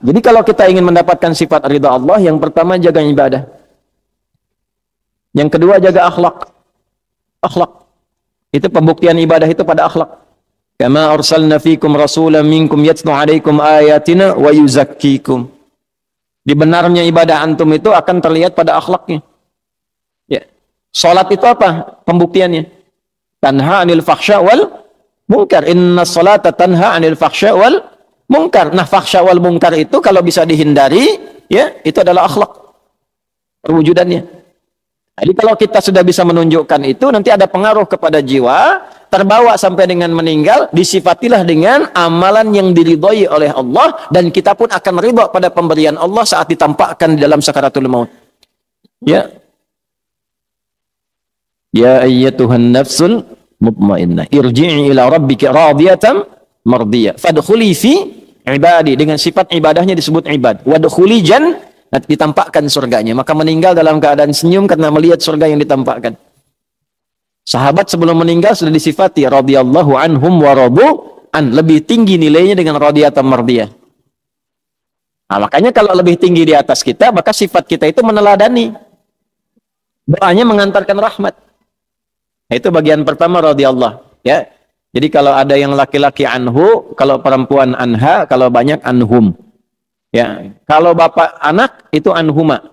Jadi kalau kita ingin mendapatkan sifat ridha Allah, yang pertama jaga ibadah. Yang kedua jaga akhlak. Akhlak. Itu pembuktian ibadah itu pada akhlak. Kama arsalna fikum rasulan minkum yatlu alaikum ayatina wa yuzakkikum. Di benarnya ibadah antum itu akan terlihat pada akhlaknya. Ya. Salat itu apa pembuktiannya? Tanha 'anil fahsya wal munkar. Inna salata tanha 'anil fahsya wal munkar. Nah, fahsya wal munkar itu kalau bisa dihindari, ya, itu adalah akhlak perwujudannya. Jadi kalau kita sudah bisa menunjukkan itu, nanti ada pengaruh kepada jiwa, terbawa sampai dengan meninggal, disifatilah dengan amalan yang diridhoi oleh Allah, dan kita pun akan ridha pada pemberian Allah saat ditampakkan di dalam sakaratul maut. Ya. Ya ayyatuhan nafsul mutmainnah, irji'i ila rabbika radiyatan mardiyah, fadkhuli fi ibadi, dengan sifat ibadahnya disebut ibad. Wadkhuli nanti ditampakkan surganya, maka meninggal dalam keadaan senyum karena melihat surga yang ditampakkan. Sahabat sebelum meninggal sudah disifati radhiyallahu anhum wa radu an, lebih tinggi nilainya dengan radiyatan mardiyah. Nah, makanya kalau lebih tinggi di atas kita, maka sifat kita itu meneladani, doanya mengantarkan rahmat. Nah, itu bagian pertama radhiyallahu, ya. Jadi kalau ada yang laki-laki anhu, kalau perempuan anha, kalau banyak anhum. Ya, kalau bapak anak itu anhuma.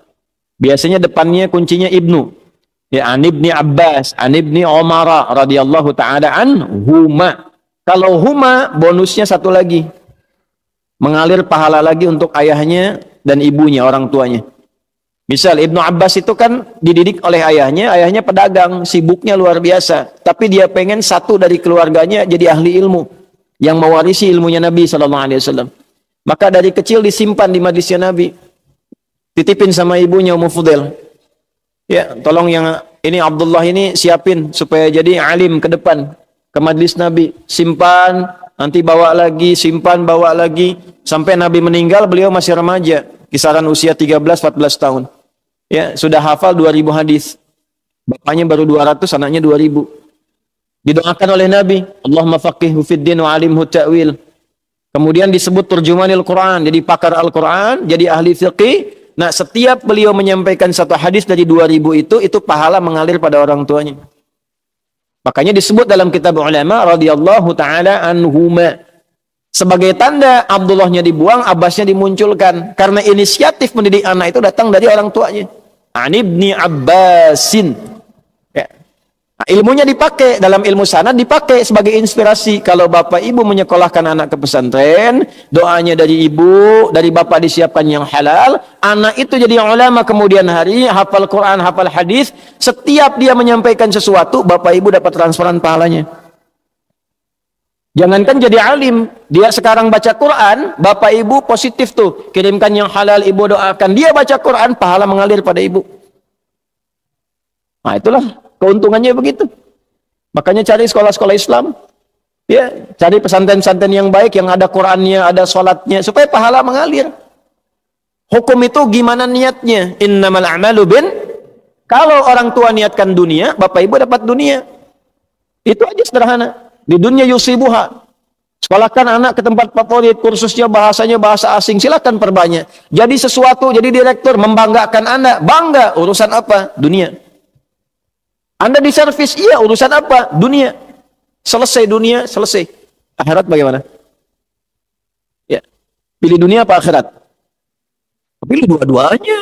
Biasanya depannya kuncinya ibnu. Ya, an ibni Abbas, an ibni Umar radhiyallahu taala anhuma. Kalau huma bonusnya satu lagi. Mengalir pahala lagi untuk ayahnya dan ibunya, orang tuanya. Misal Ibnu Abbas itu kan dididik oleh ayahnya pedagang, sibuknya luar biasa. Tapi dia pengen satu dari keluarganya jadi ahli ilmu yang mewarisi ilmunya Nabi sallallahu alaihi wasallam. Maka dari kecil disimpan di majlisnya Nabi. Titipin sama ibunya Ummu Fudail. Ya, tolong yang ini Abdullah ini siapin supaya jadi alim ke depan, ke majlis Nabi. Simpan, nanti bawa lagi, simpan, bawa lagi. Sampai Nabi meninggal, beliau masih remaja. Kisaran usia 13-14 tahun. Ya, sudah hafal 2000 hadis. Bapaknya baru 200, anaknya 2000. Didoakan oleh Nabi, Allahumma faqihhu fid din wa alimhu ta'wil. Kemudian disebut turjumanil Quran, jadi pakar Al-Quran, jadi ahli fiqih. Nah, setiap beliau menyampaikan satu hadis dari 2000 itu pahala mengalir pada orang tuanya. Makanya disebut dalam kitab ulama radhiyallahu taala anhuma. Sebagai tanda Abdullahnya dibuang, Abbasnya dimunculkan. Karena inisiatif mendidik anak itu datang dari orang tuanya. An ibni Abbasin. Ya. Ilmunya dipakai, dalam ilmu sanad dipakai sebagai inspirasi. Kalau bapak ibu menyekolahkan anak ke pesantren, doanya dari ibu, dari bapak disiapkan yang halal, anak itu jadi ulama kemudian hari, hafal Quran, hafal hadis. Setiap dia menyampaikan sesuatu, bapak ibu dapat transferan pahalanya. Jangankan jadi alim, dia sekarang baca Quran, bapak ibu positif tuh, kirimkan yang halal, ibu doakan. Dia baca Quran, pahala mengalir pada ibu. Nah, itulah keuntungannya begitu. Makanya cari sekolah-sekolah Islam. Ya, cari pesantren-pesantren yang baik, yang ada Qur'annya, ada sholatnya, supaya pahala mengalir. Hukum itu gimana niatnya? Innamal a'malu bin. Kalau orang tua niatkan dunia, bapak ibu dapat dunia. Itu aja sederhana. Di dunia yusibuha. Sekolahkan anak ke tempat favorit, kursusnya bahasanya bahasa asing, silakan perbanyak. Jadi sesuatu, jadi direktur, membanggakan anak. Bangga, urusan apa? Dunia. Anda di servis, iya, urusan apa? Dunia. Selesai dunia, selesai. Akhirat bagaimana? Ya. Pilih dunia apa akhirat? Pilih dua-duanya.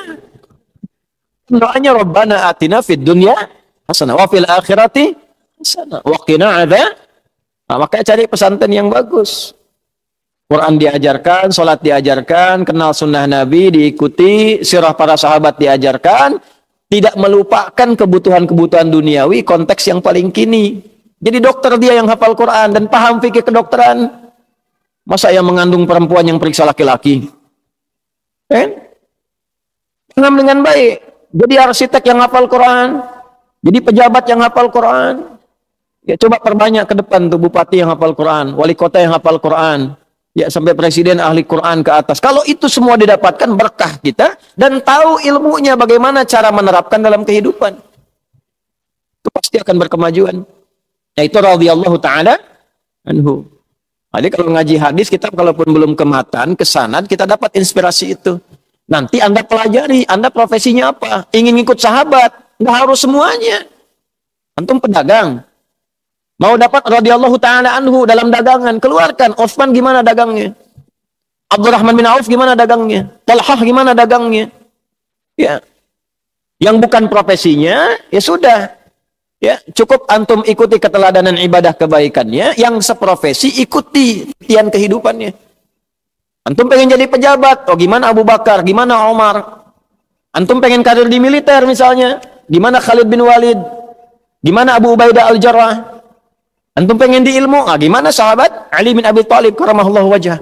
Doanya Rabbana atina fid dunya hasanah wa fil akhirati hasanah wa qina adzab. Nah, makanya cari pesantren yang bagus. Quran diajarkan, salat diajarkan, kenal sunnah Nabi diikuti, sirah para sahabat diajarkan. Tidak melupakan kebutuhan-kebutuhan duniawi, konteks yang paling kini. Jadi dokter dia yang hafal Quran dan paham fikih kedokteran. Masa yang mengandung perempuan yang periksa laki-laki? Paham dengan baik. Jadi arsitek yang hafal Quran. Jadi pejabat yang hafal Quran. Ya, coba perbanyak ke depan tuh bupati yang hafal Quran, wali kota yang hafal Quran. Ya, sampai presiden ahli Quran ke atas. Kalau itu semua didapatkan, berkah kita dan tahu ilmunya bagaimana cara menerapkan dalam kehidupan. Itu pasti akan berkemajuan. Yaitu radhiyallahu taala anhu. Jadi kalau ngaji hadis, kita kalaupun belum ke matan, ke sanad, kita dapat inspirasi itu. Nanti Anda pelajari, Anda profesinya apa? Ingin ikut sahabat, nggak harus semuanya. Antum pedagang, mau dapat radhiyallahu ta'ala anhu dalam dagangan, keluarkan. Utsman gimana dagangnya? Abdurrahman bin Auf gimana dagangnya? Talhah gimana dagangnya? Ya. Yang bukan profesinya, ya sudah. Ya, cukup antum ikuti keteladanan ibadah kebaikannya, yang seprofesi ikuti tian kehidupannya. Antum pengen jadi pejabat, oh gimana Abu Bakar, gimana Omar? Antum pengen karir di militer misalnya, gimana Khalid bin Walid? Gimana Abu Ubaidah al-Jarrah? Antum pengen di ilmu, gimana sahabat Ali bin Abi Thalib karamahullahu wajhah?